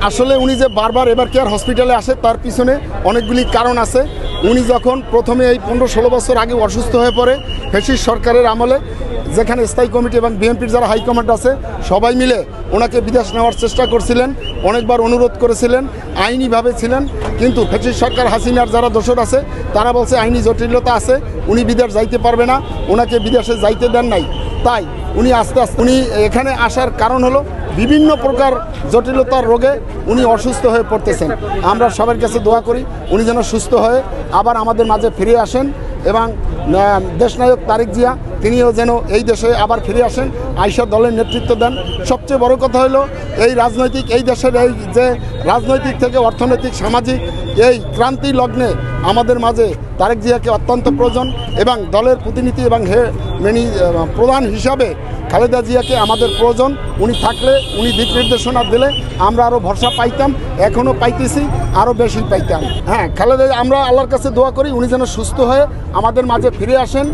আসলে উনি যে বারবার এবার কেয়ার হসপিটালে আসে তার পিছনে অনেকগুলি কারণ আছে। উনি যখন প্রথমে এই 15-16 বছর আগে অসুস্থ হয়ে পড়ে ফ্যাসিস্ট সরকারের আমলে, যেখানে স্থায়ী কমিটি এবং বিএনপির যারা হাইকমান্ড আছে সবাই মিলে ওনাকে বিদেশ নেওয়ার চেষ্টা করছিলেন, অনেকবার অনুরোধ করেছিলেন, আইনিভাবে ছিলেন। কিন্তু ফ্যাসিস্ট সরকার হাসিনার যারা দোষর আছে তারা বলছে আইনি জটিলতা আছে, উনি বিদেশ যাইতে পারবে না, ওনাকে বিদেশে যাইতে দেন নাই। তাই উনি আস্তে আস্তে উনি এখানে আসার কারণ হলো বিভিন্ন প্রকার জটিলতার রোগে উনি অসুস্থ হয়ে পড়তেছেন। আমরা সবার কাছে দোয়া করি উনি যেন সুস্থ হয়ে আবার আমাদের মাঝে ফিরে আসেন এবং দেশনায়ক তারেক জিয়া তিনিও যেন এই দেশে আবার ফিরে আসেন, আইসা দলের নেতৃত্ব দেন। সবচেয়ে বড় কথা হলো এই দেশের এই যে রাজনৈতিক থেকে অর্থনৈতিক সামাজিক এই ক্রান্তি লগ্নে আমাদের মাঝে তারেক জিয়াকে অত্যন্ত প্রয়োজন এবং দলের প্রতিনিধি এবং প্রধান হিসাবে খালেদা জিয়াকে আমাদের প্রয়োজন। উনি থাকলে, উনি দিক নির্দেশনা দিলে আমরা আরও ভরসা পাইতাম, এখনও পাইতেছি, আরও বেশি পাইতাম। হ্যাঁ, খালেদা আমরা আল্লাহর কাছে দোয়া করি উনি যেন সুস্থ হয়ে আমাদের মাঝে ফিরে আসেন।